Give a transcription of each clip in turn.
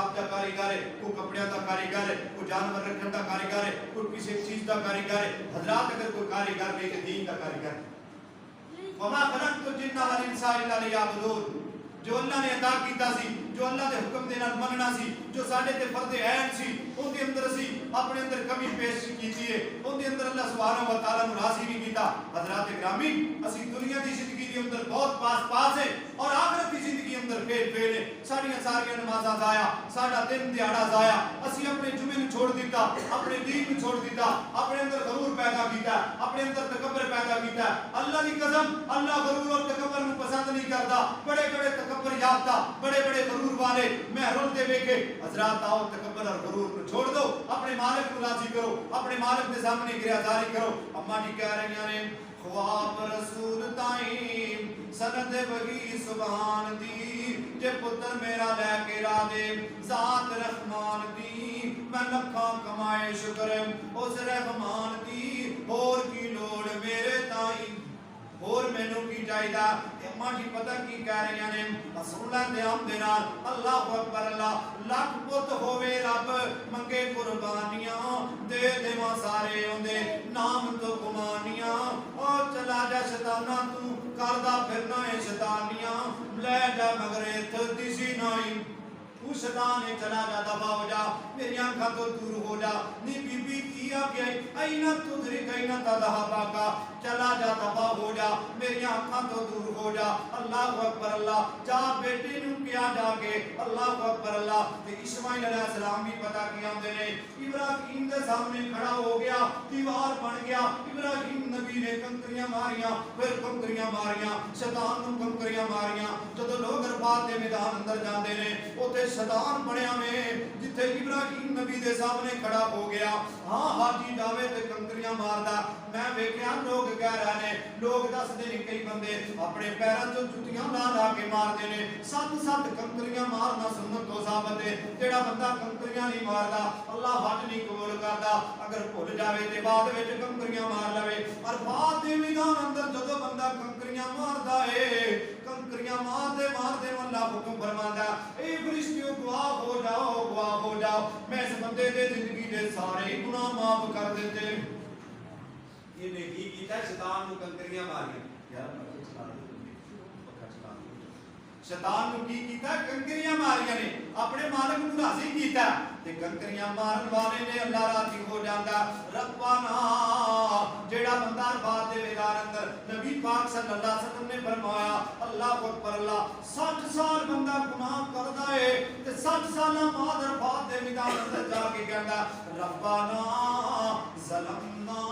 پیشاب کا کاریگر ہے، کوئی کپڑے کا کاریگر ہے، کوئی جانور رکھنے کا کاریگر ہے، کوئی کسی چیز کا کاریگر ہے. حضرات اگر کوئی کاریگر نہیں کہ دین کا کاریگر ہے. وما خلقت الجن والانس الا لیعبدون. جو اللہ نے عطا کیتا سی، جو اللہ دے حکم دے نال مننا سی، جو ساڈے تے فرض عین سی، اون دے اندر سی اپنے اندر کمی پیش کیتی ہے، اون دے اندر اللہ سبحانہ و تعالی نو راضی نہیں کیتا. حضرات گرامی اسی دنیا دی زندگی دے اندر بہت پاس ہے اور آخرت دی زندگی اندر فیل ہے. ساڈیاں ساریاں نمازاں ضائع، ساڈا دن دیہڑا ضائع. اسی اپنے جمعے نو چھوڑ دیتا، اپنے دین نو چھوڑ دیتا، اپنے اندر غرور پیدا کیتا، اپنے اندر تکبر پیدا کیتا. اللہ دی قسم اللہ غرور اور تکبر نو پسند نہیں کرتا. بڑے بڑے تکبر یافتہ، بڑے بڑے غرور والے میں رولتے ویکھے. حضرات آؤ تکبر اور غرور کو چھوڑ دو، اپنے مالک کو راضی کرو، اپنے مالک کے سامنے گریزاری کرو. اما جی کہہ رہی ہیں خواب رسول تائیں سند بگی سبحان دی، جے پتر میرا لے کے را دے ذات رحمان دی. میں لکھاں کمائے شکر اس رحمان دی، اور کی لوڑ میرے تائیں اور مینوں کی چاہیدا. اماں جی پتہ کی کہہ رہی ہیں رسول اللہ دے ہم دے نال اللہ اکبر اللہ لاکھ پت ہوے رب منگے قربانیاں دے دیواں سارے اوندے نام تو گمانیاں. او چلا جا شیطانہ تو کردا پھرنا ہے شیطانیاں، لے جا مگر اتھ دسی نہیں. تو شیطان چلا جا دفع ہو جا، میری آنکھاں تو دور ہو جا. نی بی بی کیا کہ اینا تدرک اینا تذہبا کا، چلا جا دفع ہو جا، میری آنکھاں تو دور ہو جا. اللہ اکبر اللہ. جا بیٹے نو کیا جا کے اللہ اکبر اللہ. تے اسماعیل علیہ السلام بھی پتہ کیا ہوندے نے ابراہیم دے سامنے کھڑا ہو گیا، دیوار بن گیا. ابراہیم نبی نے کنکریاں ماریاں، پھر کنکریاں ماریاں، شیطان نو کنکریاں ماریاں. جدو لوگ عرفات دے میدان اندر جاندے نے اوتے شیطان بنیا میں جتھے ابراہیم نبی دے سامنے کھڑا ہو گیا. ہاں حاجی جاوے تے کنکریاں ماردا. میں ویکھیا لوگ کہہ رہے نے، لوگ دس دے نے کئی بندے اپنے پیراں چوں جُتیاں لا کے ماردے نے. 7 کنکریاں مارنا سنت تو ثابت ہے. جیڑا بندہ کنکریاں نہیں ماردا اللہ حج نہیں قبول کردا. اگر بھول جاوے تے بعد وچ کنکریاں مار لوے. اور بعد دے میدان اندر جدوں بندہ کنکریاں ماردا ہے، کنکریاں مار دے اللہ حکم فرماندا اے فرشتیوں گواہ ہو جاؤ، گواہ ہو جاؤ، میں اس بندے دے زندگی دے سارے گناہ معاف کر دیتے. یہ نے کی کیتا شیطان نو کنکریاں ماریاں. یار شیطان نو کی کیتا کنکریاں ماریاں نے، اپنے مالک نو راضی کیتا. تے کنکریاں مارن والے نے اللہ راضی ہو جاندا. ربنا جیڑا بندہ عرفات دے میدان اندر نبی پاک صلی اللہ علیہ وسلم نے فرمایا اللہ اکبر اللہ 60 سال بندہ گناہ کردا ہے تے 60 سالاں بعد عرفات دے میدان اندر جا کے کہندا ربنا ظلمنا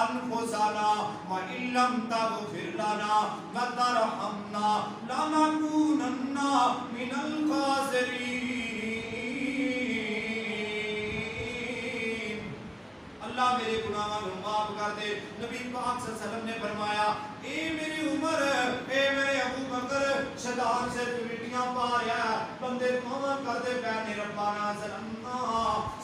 انفسنا وان لم تغفر لنا وترحمنا لنكونن من الخاسرین. اللہ میرے گناہاں کو معاف کر دے. نبی پاک صلی اللہ علیہ وسلم نے فرمایا اے میری عمر، اے میرے ابو بکر، شیطان سے مٹیاں پا رہا بندے دعا کر دے پہنے ربنا ظلمنا.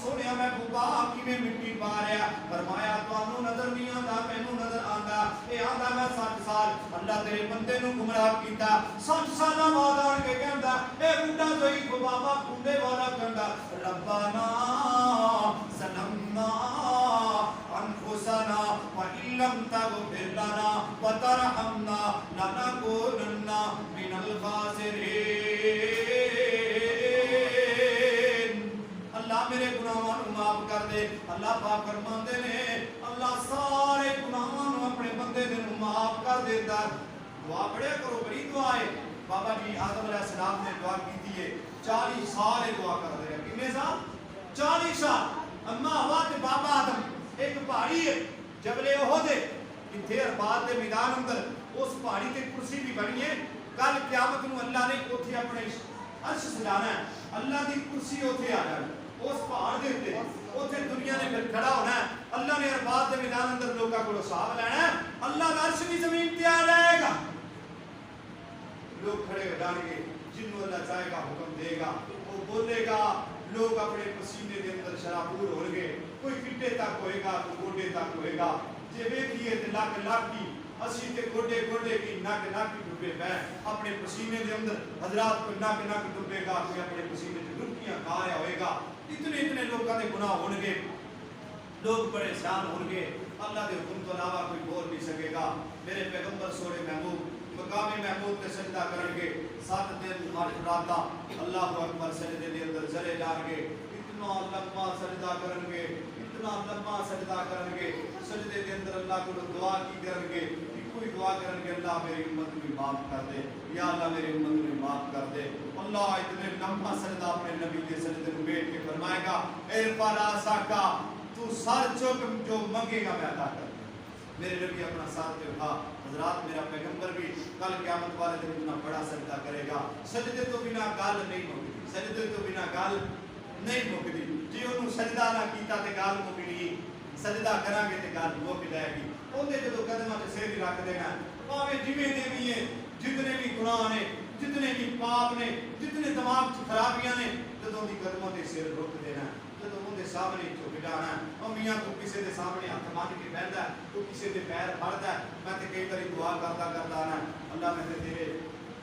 سونیا میں بابا کی میں مٹی پا رہا. فرمایا تانوں نظر نہیں آندا، مینوں نظر آندا. اے آندا میں 60 سال اللہ تیرے بندے نو گمراہ کیتا. 60 سالاں بعد آن کے کہندا اے بڈھا ضعیف بابا کھنڈے والا کہندا ربنا ظلمنا انفسنا وان لم تغفر لنا وترحمنا لنكونن من الخاسرین. اللہ میرے گناہاں نو معاف کر دے. اللہ پاک فرماندے نے اللہ سارے گناہاں نو اپنے بندے دے نو معاف کر دیندا. دعا پڑھیا کرو، بڑی دعا ہے. بابا جی آدم علیہ السلام نے دعا کی ہے 40 سال دعا کر رہے ہیں. کتنے سال؟ 40 سال. اما ہوا کہ بابا آدم ایک پہاڑی ہے جبل احد ہے اتنے عرفات کے میدان اندر. اس پہاڑی تے کرسی بھی بنی ہے. کل قیامت نو اللہ نے اوتھے اپنے عرش سجانا ہے. اللہ دی کرسی اوتھے آ جائے اس پہاڑ دے اوتے. اوتھے دنیا نے پھر کھڑا ہونا ہے. اللہ نے عرفات کے میدان اندر لوگوں کو حساب لینا ہے. اللہ کا عرش بھی زمین پہ آ جائے گا. لوگ کھڑے ہو جائیں گے. جنوں اللہ چاہے گا حکم دے گا وہ بولے گا. لوگ اپنے پسینے کے اندر شرابور ہو گئے. کوئی کٹے تک ہوئے گا، کوئی گوڈے تک ہوئے گا. جی ویکھیے تے لاکھ لاکھ کی اسی تے گوڈے گوڈے کی نک نک ڈبے پے اپنے پسینے دے اندر حضرات کو نک نک ڈبے گا کوئی اپنے پسینے تے ڈبکیاں کھا رہا ہوئے گا اتنے لوگوں دے گناہ ہون گے لوگ پریشان ہون گے اللہ دے حکم تو علاوہ کوئی بول نہیں سکے گا میرے پیغمبر سوڑے محبوب مقام محمود تے سجدہ کرن گے 7 دن ہر رات اللہ اکبر سجدے دے اندر چلے جان گے اتنا لمبا سجدہ کرن گے اتنا لمبا سجدہ کرن گے سجدے دے اندر اللہ کو دعا کی کرن گے کوئی دعا کرن گے اللہ میری امت کو معاف کر دے یا اللہ میری امت کو معاف کر دے اللہ اتنے لمبا سجدہ اپنے نبی کے سجدے میں بیٹھ کے فرمائے گا ارفع راسک تو سر چک جو مانگے گا میں عطا کر میرے نبی اپنا ساتھ پہ اٹھا حضرات میرا پیغمبر بھی کل قیامت والے دن اتنا بڑا سجدہ کرے گا سجدے تو بنا گل نہیں مکدی سجدے تو بنا گل نہیں مکدی جی انہوں سجدہ نہ کیتا تے گل مکدی سجدہ کران گے تے گل مک جائے گی اوندے جدوں قدماں تے سر رکھ دینا پاویں جویں دے بھی ہیں جتنے بھی گناہ نے جتنے بھی پاپ نے جتنے دماغ چ خرابیاں نے جدوں دی قدموں تے سر رک دینا جدوں اون دے سامنے جھک جانا او میاں کو کسے دے سامنے ہاتھ مان کے بہندا تو کسے دے پیر پھڑدا میں تے کئی باری دعا کردا نا اللہ میں تے تیرے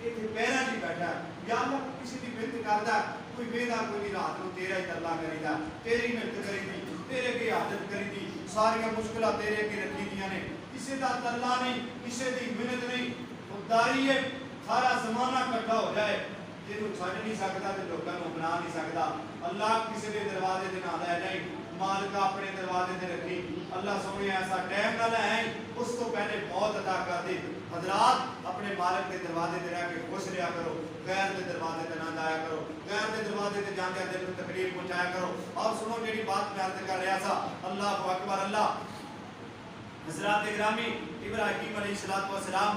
ایتھے پیراں وچ بیٹھا یا اللہ کسے دی بنت کردا کوئی ویدا کوئی رات نو تیرا ہی اللہ کریدا تیری محنت کریدی تیرے کی حاجت کریدی ساری مشکلات تیرے کے رکھی دیاں نے کسے دا ترلا نہیں کسے دی محنت نہیں خودداری ہے سارا زمانہ اکٹھا ہو جائے جنوں چھڈ نہیں سکدا تے لوکاں نوں بنا نہیں سکدا اللہ کسے دے دروازے تے نہ لے جائے مالک اپنے دروازے تے رکھی اللہ سونے ایسا ٹائم نہ لے آئے اس تو پہلے موت عطا کر دے حضرات اپنے مالک کے دروازے تے رہ کے خوش رہیا کرو غیر دے دروازے تے نہ جایا کرو غیر دے دروازے تے جاندے دل کو تکلیف پہنچایا کرو اور سنو جڑی بات میں عرض کر رہا تھا اللہ اکبر اللہ حضرات گرامی ابراہیم علیہ السلام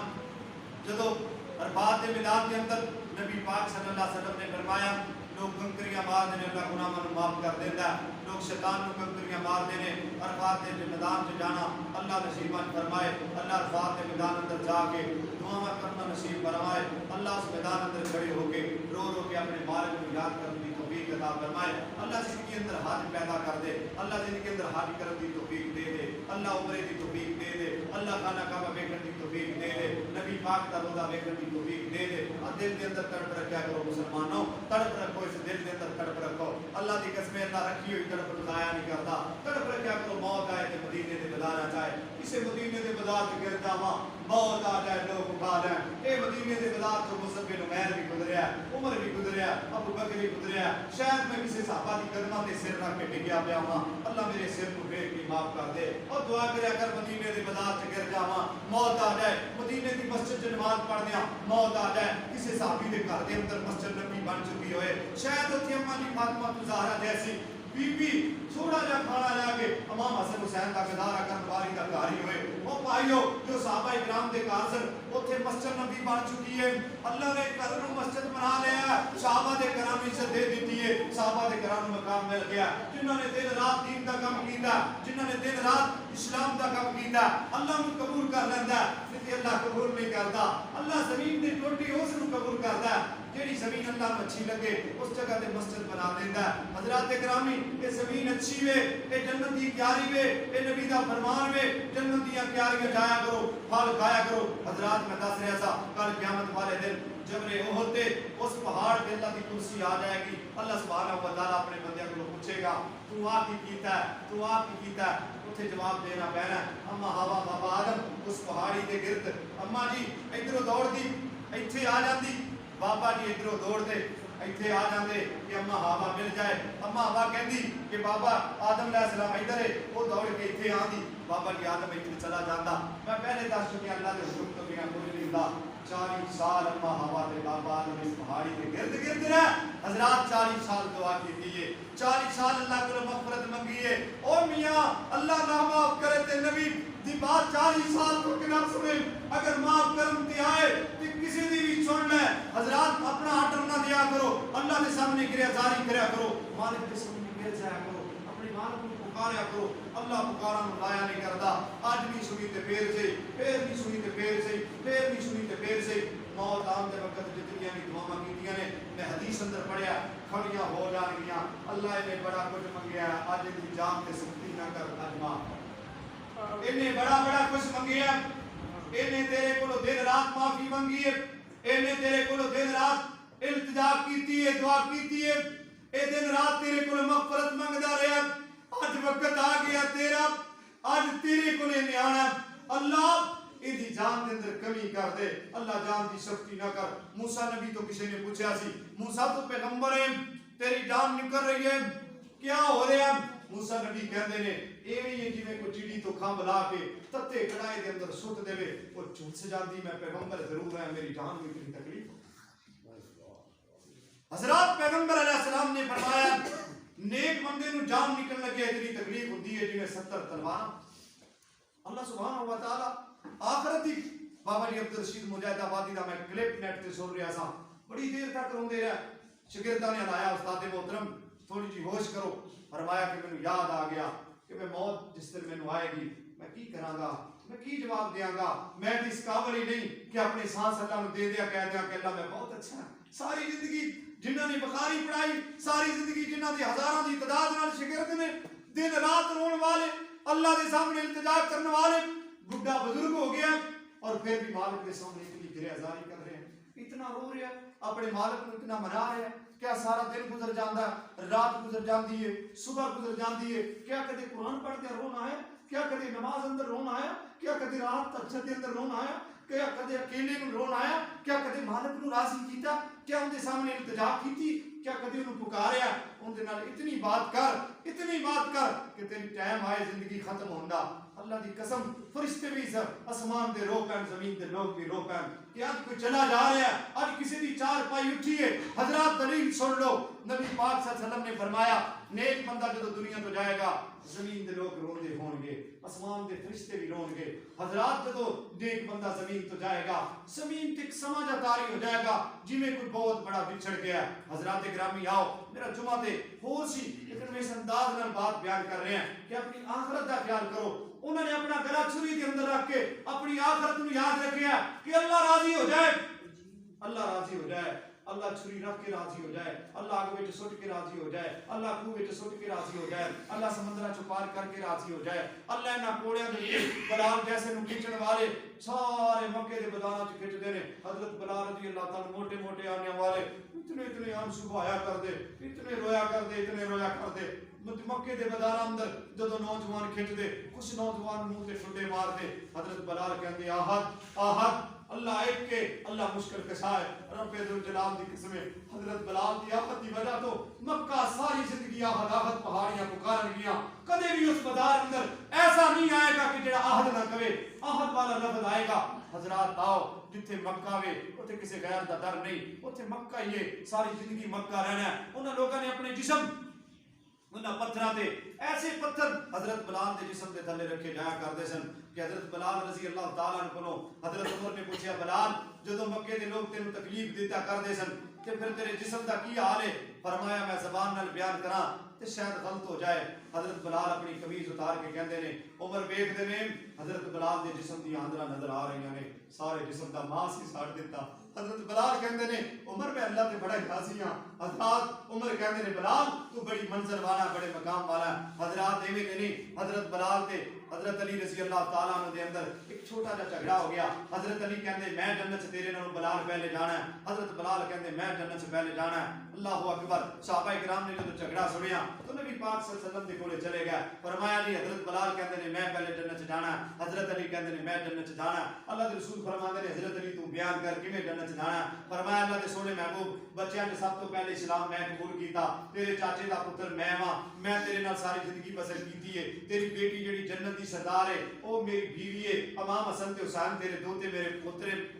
جدو عرفات کے میدان کے اندر نبی پاک صلی اللہ علیہ وسلم نے فرمایا لوگ کنکریاں مار دینے اللہ گناہاں نوں معاف کر دیندا ہے لوگ شیطان نوں کنکریاں مار دینے عرفات کے میدان تے جانا اللہ نصیب فرمائے اللہ عرفات کے میدان اندر جا کے دعا کرنا نصیب فرمائے اللہ اس میدان اندر کھڑے ہو کے رو کے اپنے مالک کو یاد کرنے کی توفیق عطا فرمائے اللہ زندگی اندر حج پیدا کر دے اللہ زندگی اندر حج کرنے کی توفیق دے دے اللہ عمرے کی توفیق دے دے اللہ خانہ کعبہ ویکھن کی توفیق دے دے نبی پاک دا روضہ ویکھن کی توفیق دے دے دل کے اندر تڑپ رکھیا کرو مسلمانوں تڑپ رکھو اس دل کے اندر تڑپ رکھو اللہ دی قسم اللہ رکھی ہوئی تڑپ ضائع نہیں کرتا تڑپ رکھیا کرو موت آئے تے مدینے دے بازار جائے کسے مدینے دے بازار تے گر جاواں موت آ جائے لوگ کھا جائیں اے مدینے دے بازار تو مصعب بن عمیر بھی گزریا عمر بھی گزریا ابو بکر بھی گزریا شاید میں کسی صحابہ دی قدماں تے سر رکھ کے ڈگیا پیا ہاں اللہ میرے سر کو پھیر کے معاف کر دے اور دعا کریا کر مدینے دے بازار تے گر جاواں موت آ جائے مدینے دی مسجد چ نماز پڑھدیاں موت آ جائے کسی صحابی دے گھر دے اندر مسجد نبی بن چکی ہوئے شاید اوتھے اما دی فاطمہ زہرا جیسی بی بی تھوڑا جا کھانا لے کے امام حسن حسین کا گزارا کرن والی دا گھر ہی ہوئے او بھائیو جو صحابہ کرام دے گھر سن اوتھے مسجد نبی بن چکی ہے اللہ نے گھر نوں مسجد بنا لیا صحابہ دے کرام عزت دے دیتی ہے صحابہ دے کرام نوں مقام مل گیا جنہاں نے دن رات دین دا کام کیتا جنہاں نے دن رات اسلام دا کام کیتا اللہ نوں قبول کر لیندا ہے تے اللہ قبول نہیں کردا اللہ زمین دی ٹوٹی اس نوں قبول کردا ہے جیڑی زمین اللہ کو اچھی لگے اس جگہ تے مسجد بنا دیندا ہے حضرات گرامی یہ زمین اچھی وے یہ جنت دی کیاری وے یہ نبی دا فرمان وے جنت دی کیاریاں جایا کرو پھل کھایا کرو حضرات میں دس رہا تھا کل قیامت والے دن جبر احد تے اس پہاڑ تے اللہ دی کرسی آ جائے گی اللہ سبحانہ و تعالی اپنے بندیاں کو پوچھے گا تو آ کی کیتا ہے تو آ کی کیتا ہے اتنے جواب دینا پینا اما ہوا بابا آدم اس پہاڑی دے گرد اما جی ادھروں دوڑ دی ایتھے آ جاندی بابا جی ادھروں دوڑ دے ایتھے آ جاندے کہ اما ہوا مل جائے اما ہوا کہندی کہ بابا آدم علیہ السلام ادھر ہے وہ دوڑ کے ایتھے آندی بابا جی آدم ایتھے چلا جاندا میں پہلے دس چکیا اللہ دے حکم تو بنا کوئی نہیں ہوندا 40 سال اما ہوا تے بابا آدم اس پہاڑی کے گرد گرد رہے حضرات 40 سال دعا کی ہے 40 سال اللہ کو مغفرت منگی ہے او میاں اللہ نہ معاف کرے تے نبی دی بات 40 سال تو کنا سنے اگر معاف کرم تے آئے تے کسی دی بھی سن لے حضرات اپنا آرڈر نہ دیا کرو اللہ کے سامنے گریا جاری کریا کرو مالک کے سامنے گر جایا کرو اپنے مالک کو پکاریا کرو اللہ پکارا نو لایا نہیں کردا اج بھی سنی تے پھر بھی سنی تے پھر بھی سنی تے پھر سے موت آن دے وقت جتنیاں بھی دعاواں کیتیاں نے میں حدیث اندر پڑھیا کھڑیاں ہو جان گیاں اللہ نے بڑا کچھ منگیا اج دی جان تے سختی نہ کر اجما انہیں بڑا کچھ منگیا انہیں تیرے کو دن رات معافی منگی ہے، انہیں تیرے کو دن رات التجا کیتی ہے، دعا کیتی ہے، اے دن رات تیرے کو مغفرت منگدا رہا، آج وقت آ گیا تیرا، آج تیرے کو لے آنا، اللہ ایدی جان دے اندر کمی کر دے، اللہ جان دی سختی نہ کر۔ موسیٰ نبی تو کسی نے پوچھا سی، موسیٰ تو پیغمبر ہے، تیری جان نکل رہی ہے، کیا ہو رہا ہے؟ موسیٰ نبی کہندے نے ایویں یہ جی میں کوئی چیڑی تو کھام لا کے تتے کڑائے دے اندر سٹ دے وہ جھٹ سے جاندی میں پیغمبر ضرور ہے، میری جان میں اتنی تکلیف۔ حضرات پیغمبر علیہ السلام نے فرمایا نیک بندے نو جان نکل لگے اتنی تکلیف ہوتی ہے جی میں 70 تلوار۔ اللہ سبحانہ و تعالی آخرتی بابا جی عبد الرشید مجاہد آبادی دا میں کلپ نیٹ تے سن رہا سا، بڑی دیر تک روندے رہا، شاگرداں نے لایا استاد محترم تھوڑی جی ہوش کرو، فرمایا کہ مینوں یاد آ گیا کہ میں موت جس دن مینوں آئے گی میں کی کراں گا، میں کی جواب دیاں گا، میں اس قابل ہی نہیں کہ اپنے سانس اللہ نو دے دیا کہہ دیا کہ اللہ میں بہت اچھا ہوں۔ ساری زندگی جنہاں نے بخاری پڑھائی، ساری زندگی جنہاں دی ہزاراں دی تعداد نال شاگرد نے، دن رات رون والے، اللہ دے سامنے التجا کرنے والے، بڈھا بزرگ ہو گیا اور پھر بھی مالک کے سامنے اتنی گرہ ازاری کر رہے ہیں، اتنا رو رہا ہے، اپنے مالک کو اتنا منا رہا ہے۔ کیا سارا دن گزر جاندہ ہے، رات گزر جاندی ہے، صبح گزر جاندی ہے، کیا کدے قرآن پڑھ کے رونا ہے، کیا کدے نماز اندر رونا ہے، کیا کدے رات تہجد کے اندر رونا ہے، کیا کدے اکیلے میں رونا ہے، کیا کدے مالک نو راضی کیتا، کیا ان دے سامنے التجا کیتی، کیا کدے انہوں پکاریا، ان دے نال اتنی بات کر کہ تیری ٹائم آئے زندگی ختم ہوندا۔ اللہ دی قسم فرشتے بھی سب اسمان دے رو پین، زمین دے لوگ بھی رو پین کہ آج کوئی چلا جا رہا ہے، آج کسی دی چار پائی اٹھی ہے۔ حضرات دلیل سن لو، نبی پاک صلی اللہ علیہ وسلم نے فرمایا نیک بندہ جدو دنیا تو جائے گا زمین دے لوگ روندے ہون گے، اسمان دے فرشتے بھی رون گے۔ حضرات جدو نیک بندہ زمین تو جائے گا زمین تک سمجھا تاری ہو جائے گا جی میں کوئی بہت بڑا بچھڑ گیا ہے۔ حضرات گرامی آؤ، میرا جمعہ تے ہو سی لیکن میں اس انداز میں بات بیان کر رہے ہیں کہ اپنی آخرت کا خیال کرو۔ انہوں نے اپنا گلا چھری کے اندر رکھ کے اپنی آخرت کو یاد رکھیا کہ اللہ راضی ہو جائے، اللہ راضی ہو جائے، اللہ چھری رکھ کے راضی ہو جائے، اللہ آگ وچ سٹ کے راضی ہو جائے، اللہ خوہ وچ سٹ کے راضی ہو جائے، اللہ سمندرہ چ پار کر کے راضی ہو جائے، اللہ انہاں کوڑیاں دے بلال جیسے نو کھچن والے سارے مکے دے بدانہ چ کھچ دے نے۔ حضرت بلال رضی اللہ تعالی موٹے موٹے آنے والے اتنے آنسو بہایا کر دے، اتنے رویا کر دے، اتنے رویا کر دے۔ مکے دے بدارہ اندر جدو نوجوان کھچ دے، کچھ نوجوان منہ تے ٹھڈے مار دے، حضرت بلال کہندے آہد آہد اللہ ایک کے، اللہ مشکل کشا ہے، رب ذوالجلال دی قسم ہے۔ حضرت بلال دی آہد دی وجہ تو مکہ ساری زندگی آہد آہد پہاڑیاں پکارن گیا، کدے بھی اس بدار اندر ایسا نہیں آئے گا کہ جڑا آہد نہ کہے، آہد والا لفظ آئے گا۔ حضرات آؤ جتھے مکہ وے اتھے کسی غیر دا در نہیں، اتھے مکہ ہی ہے، ساری زندگی مکہ رہنا ہے۔ انہاں لوگوں نے اپنے جسم انہاں پتھراں تے ایسے پتھر حضرت بلال دے جسم دے تھلے رکھے جایا کردے سن کہ حضرت بلال رضی اللہ تعالیٰ عنہ کو حضرت عمر نے پوچھا بلال جدو مکے دے لوگ تینوں تکلیف دیتا کردے سن کہ پھر تیرے جسم دا کی حال ہے؟ فرمایا میں زبان نال بیان کراں تے شاید غلط ہو جائے۔ حضرت بلال اپنی قمیض اتار کے کہندے نے عمر ویکھ دے نے حضرت بلال دے جسم دی آندرا نظر آ رہی نے، سارے جسم دا ماس ہی ساڑ دیتا۔ حضرت بلال کہندے نے عمر میں اللہ تے بڑا راضی ہاں۔ حضرات عمر کہندے نے بلال تو بڑی منظر والا بڑے مقام والا ہے۔ حضرات ایویں تے نہیں، حضرت بلال تے حضرت علی رضی اللہ تعالیٰ عنہ دے اندر ایک چھوٹا جا جھگڑا ہو گیا۔ حضرت علی کہندے میں جنت سے تیرے نالوں بلال پہلے جانا ہے، حضرت بلال کہندے میں جنت سے پہلے جانا ہے۔ اللہ اکبر۔ صحابہ کرام نے جب جھگڑا سنیا تو نبی پاک صلی اللہ علیہ وسلم دے کولے چلے گئے، فرمایا جی حضرت بلال کہندے نے میں پہلے جنت سے جانا ہے، حضرت علی کہندے نے میں جنت سے جانا ہے۔ اللہ دے رسول فرماندے نے حضرت علی تو بیان کر کیویں جنت سے جانا ہے؟ فرمایا اللہ دے سونے محبوب بچیاں نے سب تو پہلے اسلام میں قبول کیتا، تیرے چاچے دا پتر میں ہاں، میں تیرے نال ساری زندگی بسر کیتی ہے، تیری بیٹی جڑی جنت دی سردار ہے او میری بیوی ہے، امام حسن تے حسین تیرے دوتے میرے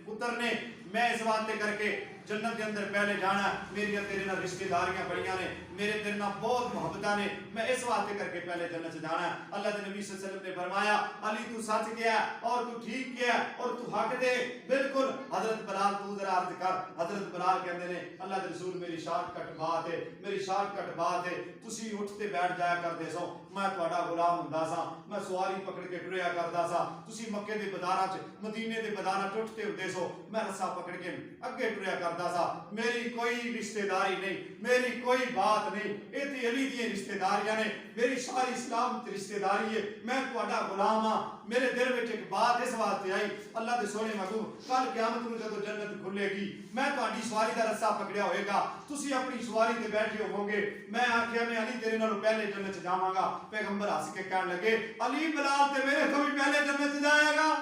پتر نے، میں اس واسطے کر کے جنت کے اندر پہلے جانا، میری تیرے نال رشتہ داریاں بڑیاں نے، میرے تیرے نال بہت محبتاں نے، میں اس واسطے کر کے پہلے جنت سے جانا ہے۔ اللہ کے نبی صلی اللہ علیہ وسلم نے فرمایا علی تو سچ گیا اور تو ٹھیک کیا اور تو حق دے بالکل۔ حضرت بلال تو ذرا عرض کر۔ حضرت بلال کہندے نے اللہ کے رسول میری شارٹ کٹ بات ہے، میری شارٹ کٹ بات ہے، تسی اٹھتے بیٹھ جایا کردے سو، میں تہاڈا غلام ہوندا سا، میں سواری پکڑ کے ٹریا کردا سا، تسی مکے دے بازاراں چ مدینے دے بازاراں چ اٹھتے ہوندے سو، میں رسا پکڑ کے اگے ٹریا کر کرتا سا میری کوئی رشتہ داری نہیں میری کوئی بات نہیں یہ تے علی دی رشتہ داریاں نے میری ساری اسلام تے رشتہ داری ہے میں تہاڈا غلام ہاں میرے دل وچ ایک بات اس واسطے آئی اللہ دے سونے محبوب کل قیامت نوں جدوں جنت کھلے گی میں تہاڈی سواری دا رسا پکڑیا ہوئے گا تسی اپنی سواری تے بیٹھے ہوو گے میں آکھیا میں علی تیرے نالوں پہلے جنت چ جاواں گا پیغمبر ہس کے کہن لگے علی بلال تے میرے تو بھی پہلے جنت چ جائے گا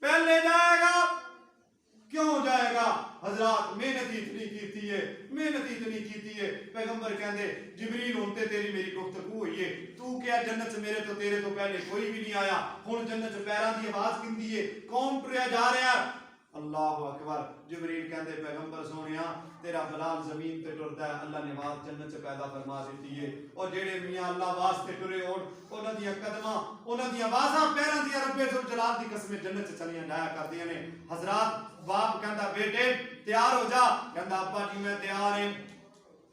پہلے جائے گا کیوں جائے گا حضرات محنت اتنی کیتی ہے پیغمبر کہندے جبریل ہن تے تیری میری گفتگو ہوئی ہے تو کیا جنت سے میرے تو تیرے تو پہلے کوئی بھی نہیں آیا ہن جنت سے پیراں دی آواز کیندی ہے کون ٹریا جا رہا ہے اللہ اکبر جبریل کہندے پیغمبر سونیا تیرا بلال زمین تے ٹردا ہے اللہ نے آواز جنت سے پیدا فرما دیتی ہے اور جڑے میاں اللہ واسطے ٹرے ہون انہاں دی قدماں انہاں دی آوازاں پیراں دی رب ذوالجلال دی قسم جنت سے چلیاں جایا کردیاں نے حضرات باپ کہندا بیٹے تیار ہو جا کہندا ابا جی میں تیار ہوں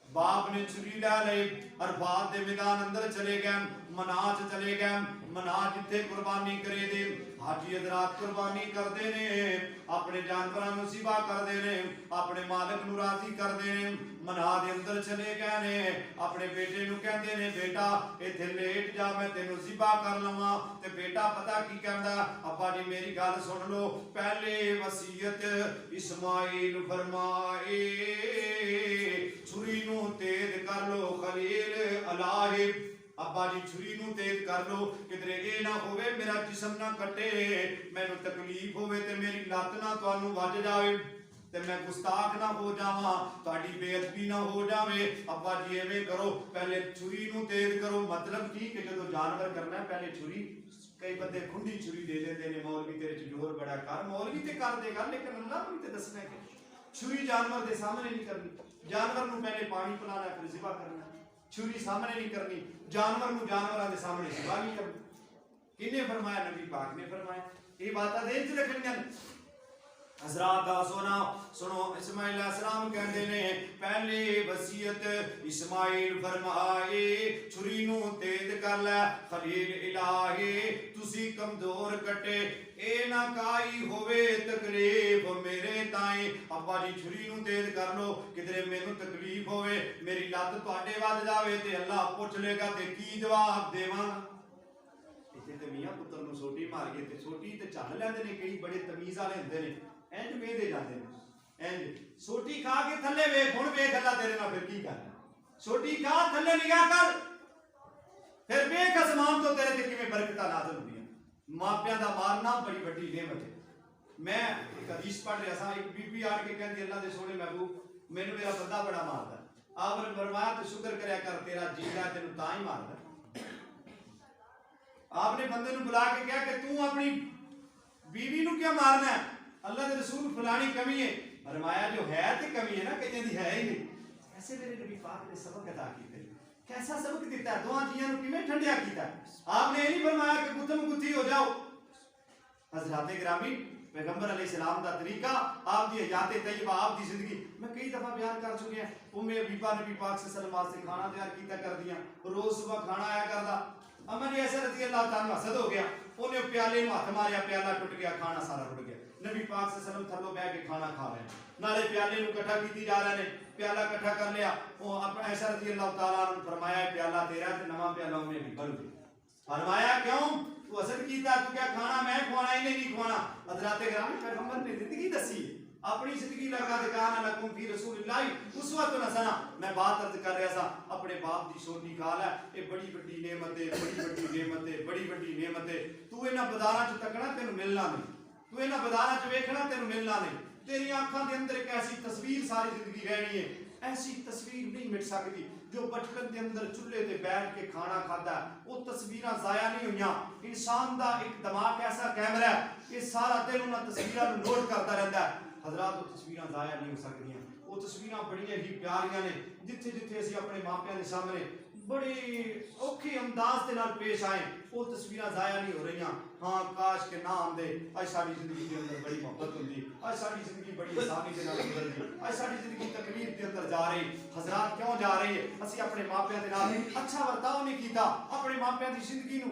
باپ نے چھری لے لئی عرفات دے میدان اندر چلے گئے مناج چلے گئے مناج جتھے قربانی کرے دے حاجی حضرات قربانی کردے نے اپنے جانوراں نوں ذبح کردے نے اپنے مالک نوں راضی کردے نے منا دے اندر چلے گئے نے اپنے بیٹے نوں کہندے نے بیٹا ایتھے لیٹ جا میں تینوں ذبح کر لواں تے بیٹا پتہ کی کہندا ابا جی میری گل سن لو پہلے وصیت اسماعیل فرمائے چھری نوں تیز کر لو خلیل الہ ابا جی چھری نوں تیز کر لو کدھر اے نہ ہوئے میرا جسم نہ کٹے مینوں تکلیف ہوئے تے میری لت نہ تانوں وج جاوے تے میں گستاخ نہ ہو جاواں تہاڈی بے ادبی نہ ہو جاوے ابا جی ایویں کرو پہلے چھری نوں تیز کرو مطلب کی کہ جدوں جانور کرنا ہے پہلے چھری کئی بندے کھنڈی چھری دے دیندے نے مولوی تیرے چ جوہر بڑا کر مولوی تے کر دے گا لیکن اللہ نوں تے دسنا ہے کہ چھری جانور دے سامنے نہیں کرنی جانور نوں پہلے پانی پلانا ہے پھر ذبح کرنا چھری سامنے نہیں کرنی جانور نوں جانوراں دے سامنے ذبح نہیں کرنی کنے فرمایا نبی پاک نے فرمایا یہ باتاں دے وچ رکھنیاں حضرات دا سنو اسماعیل علیہ السلام کہندے نے پہلے وصیت اسماعیل فرمائے چھری نوں تیز کر لے خلیل الہی تسی کمزور کٹے اے نہ کائی ہوئے تکلیف میرے تائیں ابا جی چھری نوں تیز کر لو کدھر مینوں تکلیف ہوئے میری لت تہاڈے ود جاوے تے اللہ پوچھ لے گا تے کی جواب دیواں تے میاں پتر نوں سوٹی مار کے تے سوٹی تے چل لیندے نے کئی بڑے تمیز والے ہوندے نے اینج میں دے جاندے نے اینج سوٹی کھا کے تھلے ویکھ ہن ویکھ اللہ تیرے نال پھر کی کرنا سوٹی کھا تھلے نگاہ کر پھر ویکھ اسمان تو تیرے تے کیویں برکتاں نازل ہوندیاں ماپیاں دا مارنا بڑی بڑی نعمت ہے میں ایک حدیث پڑھ رہا تھا ایک بی بی آ کے کہندی اللہ دے سونے محبوب مینوں میرا بندہ بڑا ماردا ہے آپ نے فرمایا تو شکر کریا کر تیرا جینا ہے تینوں تاں ہی ماردا آپ نے بندے نوں بلا کے کہا کہ تو اپنی بیوی نوں کیا مارنا ہے اللہ دے رسول فلانی کمی ہے فرمایا جو ہے تے کمی ہے نا کہیں دی ہے ہی نہیں ایسے میرے نبی پاک نے سبق عطا کیتے کیسا سبق دیتا ہے دو جیاں نوں کیویں ٹھنڈیا کیتا ہے آپ نے یہ نہیں فرمایا کہ گتم گتھی ہو جاؤ حضرات گرامی پیغمبر علیہ السلام دا طریقہ آپ دی حیات طیبہ آپ دی زندگی میں کئی دفعہ بیان کر چکے ہیں حبیبہ نبی پاک صلی اللہ علیہ وسلم واسطے کھانا تیار کیتا کر دیا روز صبح کھانا آیا کردا امن ایسا رضی اللہ تعالیٰ حسد ہو گیا انہیں پیالے میں ہاتھ ماریا پیالہ ٹوٹ گیا کھانا سارا ٹوٹ گیا نبی پاک صلی اللہ علیہ وسلم تھلو بیٹھ کے کھانا کھا رہے ہیں نالے پیالے نو کٹھا کیتی جا رہے ہیں پیالہ کٹھا کر لیا وہ ایسا رضی اللہ تعالیٰ نے فرمایا پیالہ تیرا تے نواں پیالہ انہیں بھی بھر دیا فرمایا کیوں تو حسد کیتا تو کیا کھانا میں کھوانا ہی نہیں کھوانا حضرات گرامی پیغمبر نے زندگی دسی اپنی زندگی لگا دکھانا لکم فی رسول اللہ اسوۃ حسنہ میں بات عرض کر رہا تھا اپنے باپ دی سونی گال ہے یہ بڑی بڑی نعمت ہے بڑی بڑی نعمت ہے تو انہاں بازاراں چ تکنا تینوں ملنا نہیں تو انہاں بازاراں چ ویکھنا تینوں ملنا نہیں تیری آنکھاں دے اندر ایک ایسی تصویر ساری زندگی رہنی ہے ایسی تصویر نہیں مٹ سکتی جو بچپن دے اندر چولہے تے بیٹھ کے کھانا کھادا ہے وہ تصویراں ضائع نہیں ہوئیاں انسان دا ایک دماغ ایسا کیمرہ ہے کہ سارا دن انہاں تصویراں نوں نوٹ کرتا رہندا ہے حضرات وہ تصویراں ضائع نہیں ہو سکدیاں وہ تصویراں بڑی ہی پیاریاں نے جتھے جتھے اسی اپنے ماپیاں دے سامنے بڑے اوکھے انداز دے نال پیش آئے وہ تصویراں ضائع نہیں ہو رہیاں ہاں کاش کہ نہ آندے اج ساری زندگی دے اندر بڑی محبت ہوندی اج ساری زندگی بڑی آسانی دے نال گزردی اج ساری زندگی تکلیف دے اندر جا رہی حضرات کیوں جا رہی ہے اسی اپنے ماپیاں دے نال اچھا ورتاؤ نہیں کیتا اپنے ماپیاں دی زندگی نو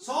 100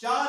4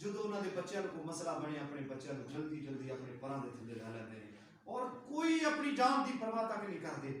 ਜਦੋਂ ਉਹਨਾਂ ਦੇ ਬੱਚਿਆਂ ਨੂੰ ਕੋਈ ਮਸਲਾ ਬਣੇ ਆਪਣੇ ਬੱਚਿਆਂ ਨੂੰ ਜਲਦੀ ਜਲਦੀ ਆਪਣੇ ਪਰਾਂ ਦੇ ਥੱਲੇ ਲੈ ਲੈਂਦੇ ਨੇ, ਔਰ ਕੋਈ ਆਪਣੀ ਜਾਨ ਦੀ ਪਰਵਾਹ ਤੱਕ ਨਹੀਂ ਕਰਦੇ।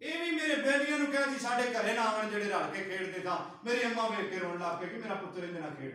ਇਹ ਵੀ ਮੇਰੇ ਬੇਲੀਆਂ ਨੂੰ ਕਹਿੰਦੀ ਸਾਡੇ ਘਰੇ ਨਾ ਆਵਣ ਜਿਹੜੇ ਰਲ ਕੇ ਖੇਡਦੇ ਤਾਂ, ਮੇਰੀ ਅੰਮਾ ਵੇਖ ਕੇ ਰੋਣ ਲੱਗ ਪਈ ਕਿ ਮੇਰਾ ਪੁੱਤਰ ਇਹਦੇ ਨਾਲ ਖੇਡ।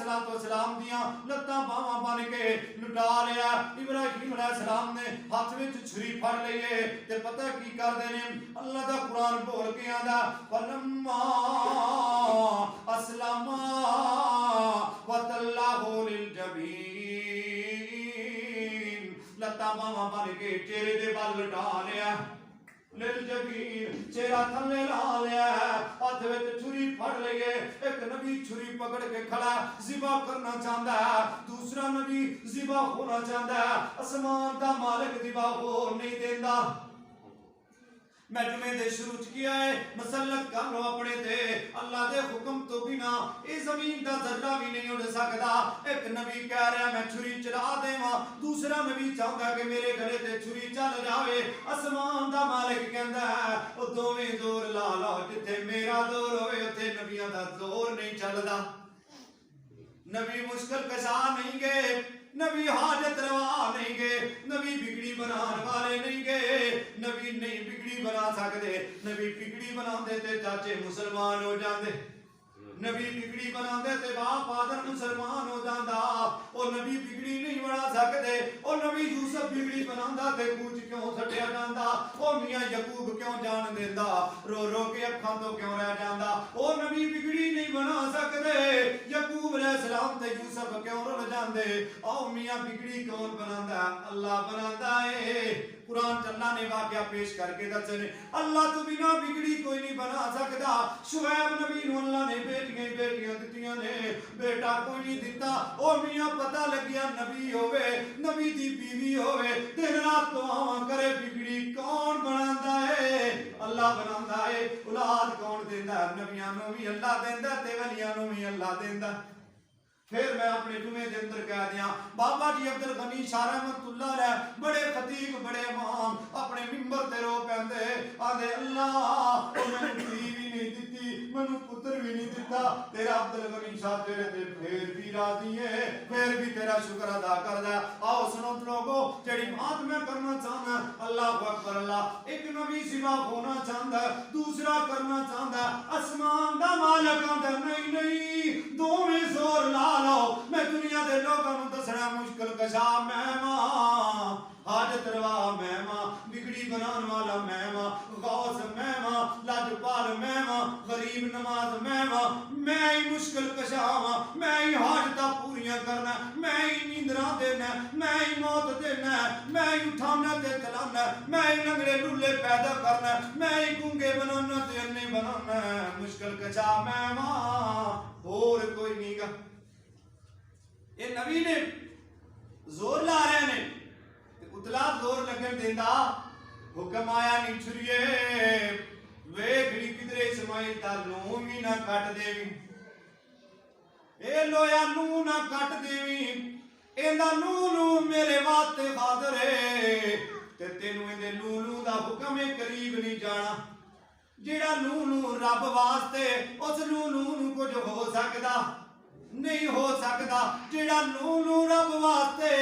السلام دیاں لتاں باواں بن کے لٹا لیا. ابراہیم علیہ السلام نے ہاتھ وچ چھری پھڑ لئیے تے پتہ کی کردے نے اللہ دا قرآن بول کے آندا فلما اسلما وتلہ للجبین لتاں باواں بن کے چہرے دے بل لٹا لیا للجبین چہرہ تھلے لا لیا ہاتھ وچ چھری پھڑ لئیے. ایک نبی چھری پکڑ کے کھڑا ذبح کرنا چاہتا ہے, دوسرا نبی ذبح ہونا چاہتا ہے. آسمان دا مالک ذبح ہو نہیں دیندا. میں جمعے دے شروع کیا ہے مسلط کر لو اپنے تے اللہ دے حکم تو بنا اس زمین دا ذرہ بھی نہیں اڑ سکتا. ایک نبی کہہ رہا میں چھری چلا دیواں, دوسرا نبی چاہتا کہ میرے گلے تے چھری چل جاوے. آسمان دا مالک کہندا ہے او دوویں زور لا لا جتھے میرا زور ہوئے اوتھے نبیاں دا زور نہیں چلدا. نبی مشکل کشا نہیں گئے, نبی حاجت روا نہیں گئے, نبی بگڑی بنان والے نہیں گئے. نبی نہیں بگڑی بنا سکتے, نبی بگڑی بنا دیتے چاچے مسلمان ہو جاندے. نبی بگڑی بنا دیتے باپ آدر مسلمان ہو جاندا. او نبی بگڑی نہیں بنا سکتے, او نبی یوسف بگڑی بنا تے کوچ کیوں سٹیا جاندا. او میاں یعقوب کیوں جان دیندا, رو رو کے اکھاں تو کیوں رہ جاندا. او نبی بگڑی نہیں بنا سکتے, یعقوب علیہ السلام تے یوسف کیوں رل جاندے. او میاں بگڑی کون بناندا, اللہ بناندا ہے. قرآن اللہ نے واقعہ پیش کر کے دسنے اللہ تو بنا بگڑی کوئی نہیں بنا سکتا. شعیب نبی نو اللہ نے بیٹیاں دتیاں نے, بیٹا کوئی نہیں دیتا. او میاں پتہ لگیا نبی ہوئے, نبی دی بیوی ہوئے, دن رات دعاواں کرے, بگڑی کون بناندا ہے, اللہ بناندا ہے. اولاد کون دیندا, نبیاں نو بھی اللہ دیندا تے ولیاں نو بھی اللہ دیندا. پھر میں اپنے جمعے دے اندر کہہ دیا بابا جی عبد الغنی شاہ رحمت اللہ علیہ بڑے خطیب بڑے امام اپنے منبر تے رو پیندے آندے اللہ میں بیوی نہیں دتی, مینوں پتر بھی نہیں دتا, تیرا عبد الغنی شاہ تیرے تے پھر بھی راضی ہے, پھر بھی تیرا شکر ادا کردا ہے. آؤ سنو لوگو جڑی بات میں کرنا چاہنا, اللہ اکبر اللہ. ایک نبی سوا ہونا چاہندا ہے, دوسرا کرنا چاہندا ہے. آسمان دا مالک آندا نہیں نہیں دوویں زور لا لو. میں دنیا دے لوگاں نوں دسنا مشکل کشا میں ماں, حاجت روا میں ماں, بگڑی بنان والا میں ماں, غوث میں ماں, لاجپال میں ماں, غریب نواز میں ماں. میں ہی مشکل کشا ماں, میں ہی حاجتاں پوریاں کرنا, میں ہی نیندراں دینا, میں ہی موت دینا, میں ہی اٹھانا تے چلانا, میں ہی لنگڑے لولے پیدا کرنا, میں ہی گونگے بنانا تے انے بنانا. مشکل کشا میں ماں, اور کوئی نہیں گا. یہ نبی نے زور لا رہے نے اتلا زور لگن دیندا, حکم آیا نہیں چھریے ویکھڑی کدرے اسماعیل دا نوں بھی نہ کٹ دیویں, اے لویا نوں نہ کٹ دیویں, ایندا نوں میرے واسطے حاضر ہے تے تینوں ایندے نوں دا حکم قریب نہیں جانا. جیڑا نوں رب واسطے اس نوں کچھ ہو سکدا نہیں ہو سکتا. جیڑا نوں رب واسطے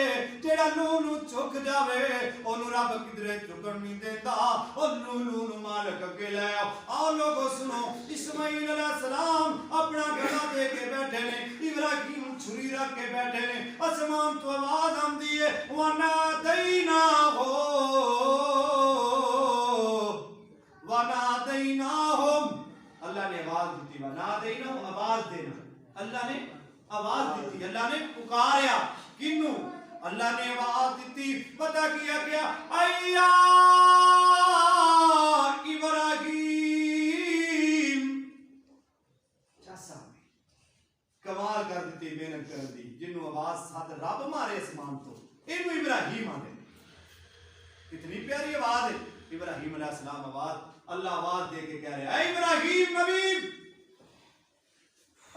جیڑا نوں چک جاوے اونوں رب کدرے چکن نہیں دیندا. او نوں مالک اگے لے آؤ. آؤ لوگو سنو, اسماعیل علیہ السلام اپنا گلا دے کے بیٹھے نے, ابراہیم چھری رکھ کے بیٹھے نے. آسمان تو آواز آندی ہے وَنَادَيْنَاهُ اللہ نے آواز دیتی. وَنَادَيْنَاهُ آواز دینا, اللہ نے آواز دیتی, اللہ نے پکاریا. کنوں اللہ نے آواز دیتی, پتہ کیا کیا ایا ابراہیم. چاسا کمال کر دیتی, محنت کر دی. جنوں آواز ساتھ رب مارے اسمان تو اینوں ابراہیم آدھے. کتنی پیاری آواز ہے. ابراہیم علیہ السلام آواز, اللہ آواز دے کے کہہ رہے اے ابراہیم نبی.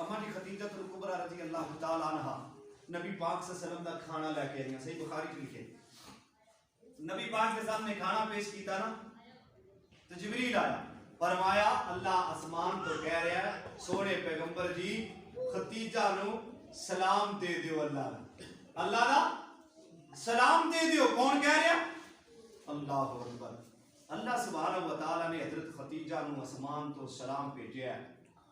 اما جی خدیجہ الکبریٰ رضی اللہ تعالی عنہ نبی پاک صلی اللہ علیہ وسلم دا کھانا لے کے آئیاں, صحیح بخاری چ لکھے. نبی پاک کے سامنے کھانا پیش کیتا نا تو جبریل آیا, فرمایا اللہ آسمان تو کہہ رہا ہے سونے پیغمبر جی خدیجہ نو سلام دے دیو. اللہ دا سلام دے دیو. کون کہہ رہا؟ اللہ اکبر. اللہ سبحانہ و تعالی نے حضرت خدیجہ نو آسمان تو سلام بھیجیا ہے.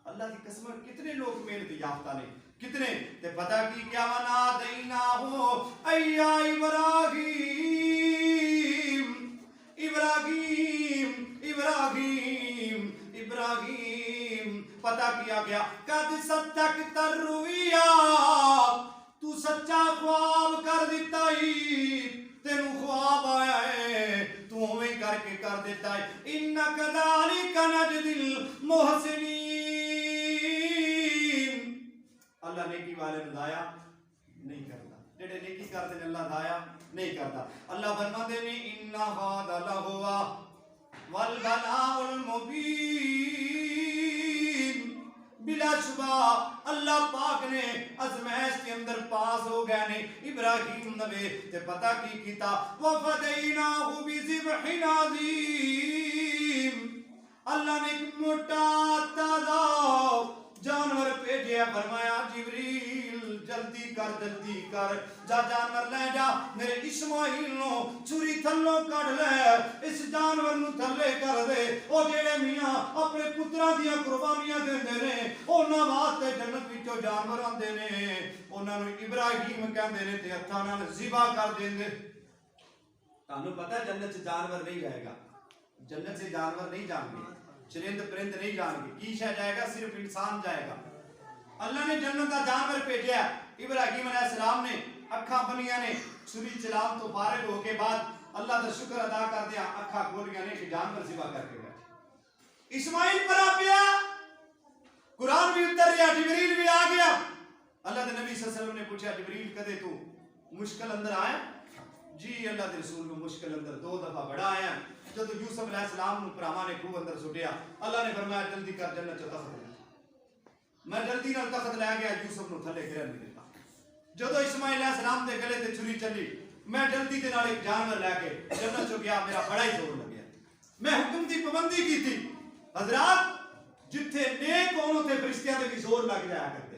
اللہ کی قسم کتنے لوگ محنت یافتہ نے, کتنے. تے پتہ کی کیا ونادیناہو ایا ابراہیم ابراہیم ابراہیم ابراہیم، پتہ کیا گیا قد صدقت الرؤیا، تو سچا خواب کر دیتا ہی، تینوں خواب آیا ہے تو ہمیں کر کے کر دیتا ہے. اِنَّا كَذَلِكَ نَجْزِي الْمُحْسِنِينَ. اللہ نیکی والے نوں ضائع نہیں کرتا، جڑے نیکی کرتے ہیں اللہ ضائع نہیں کرتا. اللہ فرماتے ہیں اِنَّ هَذَا لَهُوَ وَالْبَلَاءُ الْمُبِينُ. بلا شبہ اللہ پاک نے ازمائش کے اندر پاس ہو گئے نے ابراہیم نبی تے پتہ کی کیتا وَفَدَيْنَاهُ بِذِبْحٍ عَظِيمٍ. اللہ نے ایک موٹا تازہ جانور بھیجا، فرمایا جبریل جلدی کر جا جانور لے جا، میرے اسماعیل نو چھری تھلوں کڈ لے، اس جانور نو تھلے کر دے. او جڑے میاں اپنے پتراں دیاں قربانیاں دیندے نے انہاں واسطے جنت وچوں جانور آندے نے، انہاں نو ابراہیم کہندے نے تے ہتھاں نال ذبح کر دیندے. تانوں پتہ جنت سے جانور نہیں جائے گا، جنت سے جانور نہیں جائیں گے، چرند پرند نہیں جائیں گے، کی شے جائے گا؟ صرف انسان جائے گا. اللہ نے جنت کا جانور بھیجا. ابراہیم علیہ السلام نے اکھاں بنیاں نے چھری چلام تو فارغ ہو کے بعد اللہ کا شکر ادا کر دیا، اکھاں کھولیاں نے کہ جانور ذبح کر کے بیٹھے. اسماعیل پر آ گیا، قرآن بھی اتر گیا، جبریل بھی آ گیا. اللہ کے نبی صلی اللہ علیہ وسلم نے پوچھا جبریل کدے تو مشکل اندر آیا؟ جی اللہ کے رسول کو مشکل اندر 2 دفعہ بڑا آیا. جب یوسف علیہ السلام نو پراواں نے خوہ اندر سٹیا، اللہ نے فرمایا جلدی کر جنت چ تخت لے. میں جلدی نال تخت لے گیا، یوسف نو تھلے گرن نہیں دیتا. جدو اسماعیل علیہ السلام دے گلے تے چھری چلی، میں جلدی دے نال ایک جانور لے کے جنت چ گیا، میرا بڑا ہی زور لگیا. میں حکم دی پابندی کی تھی. حضرات جتھے نیک ہون تے فرشتیاں دے بھی زور لگ جایا کرتے،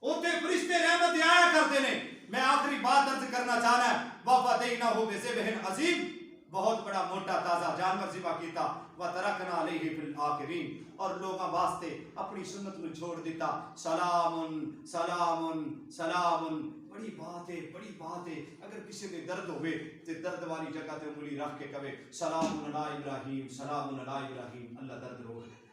اوتھے فرشتے رحمت آیا کرتے نے. میں آخری بات عرض کرنا چاہنا ہے، وَفَدَيْنَاهُ بِذِبْحٍ عَظِيمٍ. بہت بڑا موٹا تازہ جانور ذبح کیتا. وَتَرَكْنَا عَلَيْهِ فِي الْآخِرِينَ. اور لوگاں واسطے اپنی سنت نو چھوڑ دیتا. سلامن سلامن سلامن. بڑی بات ہے، بڑی بات ہے. اگر کسی میں درد ہوئے تے درد والی جگہ تے انگلی رکھ کے کہے سلام علی ابراہیم، سلام علی ابراہیم، اللہ درد روک دے.